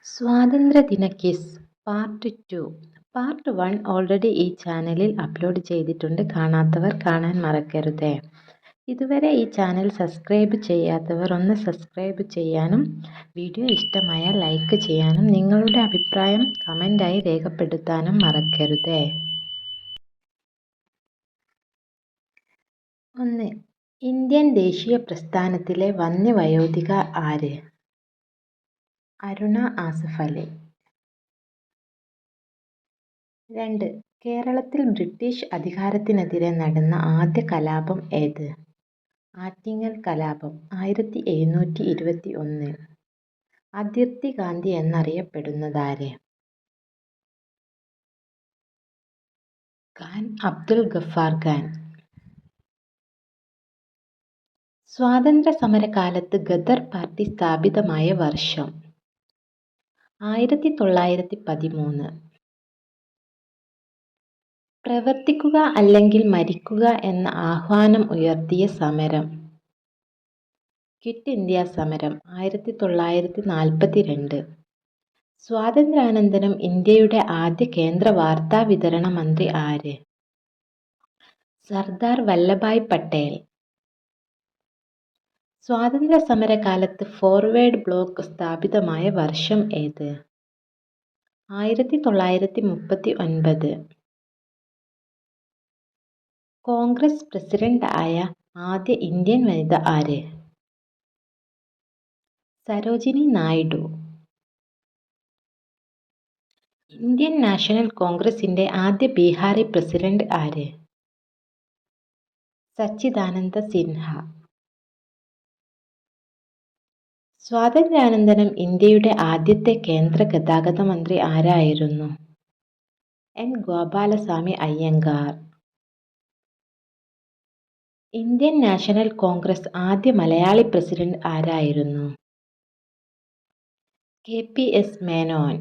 സ്വാതന്ത്ര്യദിന quiz part 2. Part 1 already ഈ ചാനലിൽ അപ്ലോഡ് ചെയ്തിട്ടുണ്ട്. കാണാത്തവർ കാണാൻ മറക്കരുതേ. ഇതുവരെ ഈ ചാനൽ സബ്സ്ക്രൈബ് ചെയ്യാത്തവർ ഒന്ന് സബ്സ്ക്രൈബ് ചെയ്യാനും വീഡിയോ ഇഷ്ടമായാൽ ലൈക്ക് ചെയ്യാനും നിങ്ങളുടെ അഭിപ്രായം കമൻ്റായി രേഖപ്പെടുത്താനും മറക്കരുതേ. 1. ഇന്ത്യൻ ദേശീയ പ്രസ്ഥാനത്തിലെ വന്യവയോധിക ആര്? അരുണ ആസഫ് അലി. 2. കേരളത്തിൽ ബ്രിട്ടീഷ് അധികാരത്തിനെതിരെ നടന്ന ആദ്യ കലാപം ഏത്? ആറ്റിങ്ങൽ കലാപം 1721. അതിർത്തി ഗാന്ധി എന്നറിയപ്പെടുന്നതാര്? ഖാൻ അബ്ദുൽ ഗഫാർ ഖാൻ. സ്വാതന്ത്ര്യ സമരകാലത്ത് ഗദർ പാർട്ടി സ്ഥാപിതമായ വർഷം 1913. പ്രവർത്തിക്കുക അല്ലെങ്കിൽ മരിക്കുക എന്ന ആഹ്വാനം ഉയർത്തിയ സമരം ക്വിറ്റ് ഇന്ത്യ സമരം 1942. സ്വാതന്ത്ര്യാനന്തരം ഇന്ത്യയുടെ ആദ്യ കേന്ദ്ര വാർത്താ വിതരണ മന്ത്രി ആര്? സർദാർ വല്ലഭായ് പട്ടേൽ. സ്വാതന്ത്ര്യ സമരകാലത്ത് ഫോർവേഡ് ബ്ലോക്ക് സ്ഥാപിതമായ വർഷം ഏത്? 1939. കോൺഗ്രസ് പ്രസിഡന്റ് ആയ ആദ്യ ഇന്ത്യൻ വനിത ആര്? സരോജിനി നായിഡു. ഇന്ത്യൻ നാഷണൽ കോൺഗ്രസിന്റെ ആദ്യ ബീഹാറി പ്രസിഡന്റ് ആര്? സച്ചിദാനന്ദ സിൻഹ. സ്വാതന്ത്ര്യാനന്തരം ഇന്ത്യയുടെ ആദ്യത്തെ കേന്ദ്ര ഗതാഗത മന്ത്രി ആരായിരുന്നു? N Gopalaswamy Iyengar. Indian National Congress ആദ്യ മലയാളി പ്രസിഡന്റ് ആരായിരുന്നു? KPS മേനോൻ.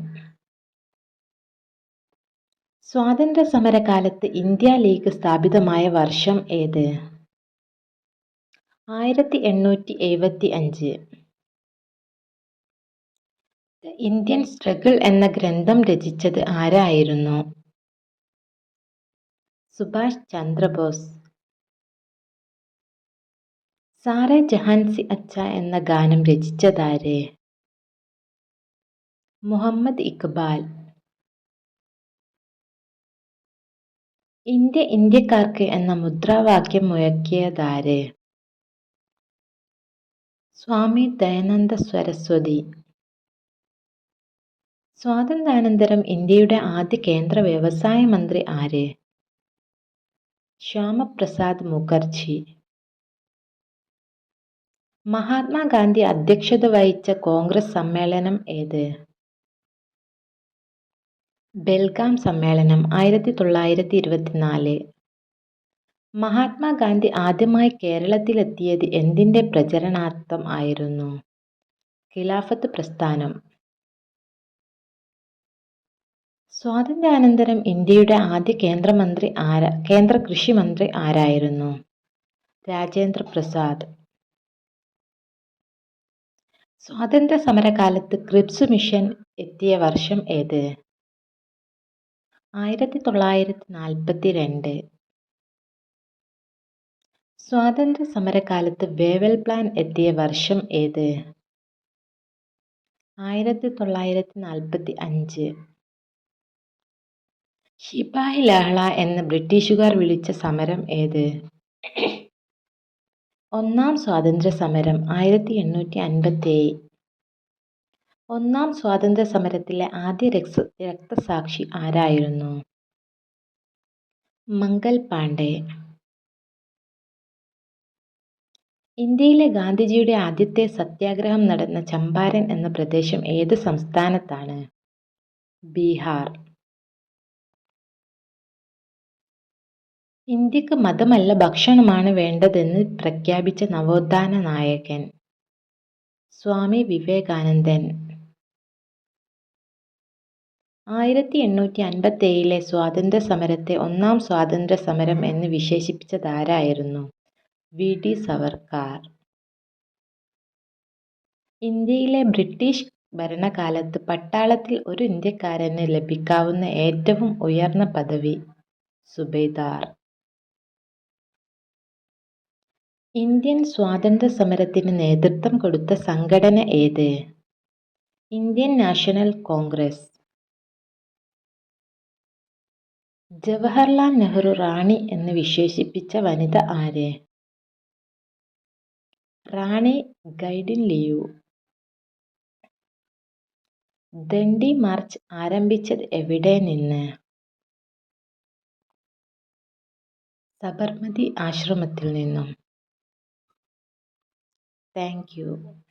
സ്വാതന്ത്ര്യ സമരകാലത്ത് ഇന്ത്യ ലീഗ് സ്ഥാപിതമായ വർഷം ഏത്? 1875. ദ ഇന്ത്യൻ സ്ട്രഗിൾ എന്ന ഗ്രന്ഥം രചിച്ചത് ആരായിരുന്നു? സുഭാഷ് ചന്ദ്രബോസ്. സാറേ ജഹാൻ സി അച്ഛ എന്ന ഗാനം രചിച്ചതാര്? മുഹമ്മദ് ഇഖ്ബാൽ. ഇന്ത്യ ഇന്ത്യക്കാർക്ക് എന്ന മുദ്രാവാക്യം മുഴക്കിയതാര്? സ്വാമി ദയാനന്ദ സരസ്വതി. സ്വാതന്ത്ര്യാനന്തരം ഇന്ത്യയുടെ ആദ്യ കേന്ദ്ര വ്യവസായ മന്ത്രി ആര്? ശ്യാമപ്രസാദ് മുഖർജി. മഹാത്മാഗാന്ധി അധ്യക്ഷത വഹിച്ച കോൺഗ്രസ് സമ്മേളനം ഏത്? ബെൽഗാം സമ്മേളനം 1924. മഹാത്മാഗാന്ധി ആദ്യമായി കേരളത്തിലെത്തിയത് എന്തിന്റെ പ്രചരണാർത്ഥം ആയിരുന്നു? ഖിലാഫത്ത് പ്രസ്ഥാനം. സ്വാതന്ത്ര്യാനന്തരം ഇന്ത്യയുടെ ആദ്യ കേന്ദ്ര കൃഷി മന്ത്രി ആരായിരുന്നു? രാജേന്ദ്ര പ്രസാദ്. സ്വാതന്ത്ര്യ സമരകാലത്ത് ക്രിപ്സ് മിഷൻ എത്തിയ വർഷം ഏത്? 1942. സ്വാതന്ത്ര്യ സമരകാലത്ത് വേവൽ പ്ലാൻ എത്തിയ വർഷം ഏത്? 1945. ശിപാഹി ലഹള എന്ന് ബ്രിട്ടീഷുകാർ വിളിച്ച സമരം ഏത്? ഒന്നാം സ്വാതന്ത്ര്യ സമരം 1857. ഒന്നാം സ്വാതന്ത്ര്യ സമരത്തിലെ ആദ്യ രക്തസാക്ഷി ആരായിരുന്നു? മംഗൽ പാണ്ഡെ. ഇന്ത്യയിലെ ഗാന്ധിജിയുടെ ആദ്യത്തെ സത്യാഗ്രഹം നടന്ന ചമ്പാരൻ എന്ന പ്രദേശം ഏത് സംസ്ഥാനത്താണ്? ബീഹാർ. ഇന്ത്യക്ക് മതമല്ല ഭക്ഷണമാണ് വേണ്ടതെന്ന് പ്രഖ്യാപിച്ച നവോത്ഥാന നായകൻ? സ്വാമി വിവേകാനന്ദൻ. 1857 സ്വാതന്ത്ര്യ സമരത്തെ ഒന്നാം സ്വാതന്ത്ര്യ സമരം എന്ന് വിശേഷിപ്പിച്ചതാരായിരുന്നു? VD സവർക്കർ. ഇന്ത്യയിലെ ബ്രിട്ടീഷ് ഭരണകാലത്ത് പട്ടാളത്തിൽ ഒരു ഇന്ത്യക്കാരന് ലഭിക്കാവുന്ന ഏറ്റവും ഉയർന്ന പദവി സുബേദാർ. ഇന്ത്യൻ സ്വാതന്ത്ര്യസമരത്തിന് നേതൃത്വം കൊടുത്ത സംഘടന ഏത്? Indian National Congress. Jawaharlal Nehru റാണി എന്ന് വിശേഷിപ്പിച്ച വനിത ആര്? റാണി ഗൈഡിൻലിയു. ദണ്ഡി മാർച്ച് ആരംഭിച്ചത് എവിടെ നിന്ന്? സബർമതി ആശ്രമത്തിൽ നിന്നും. Thank you.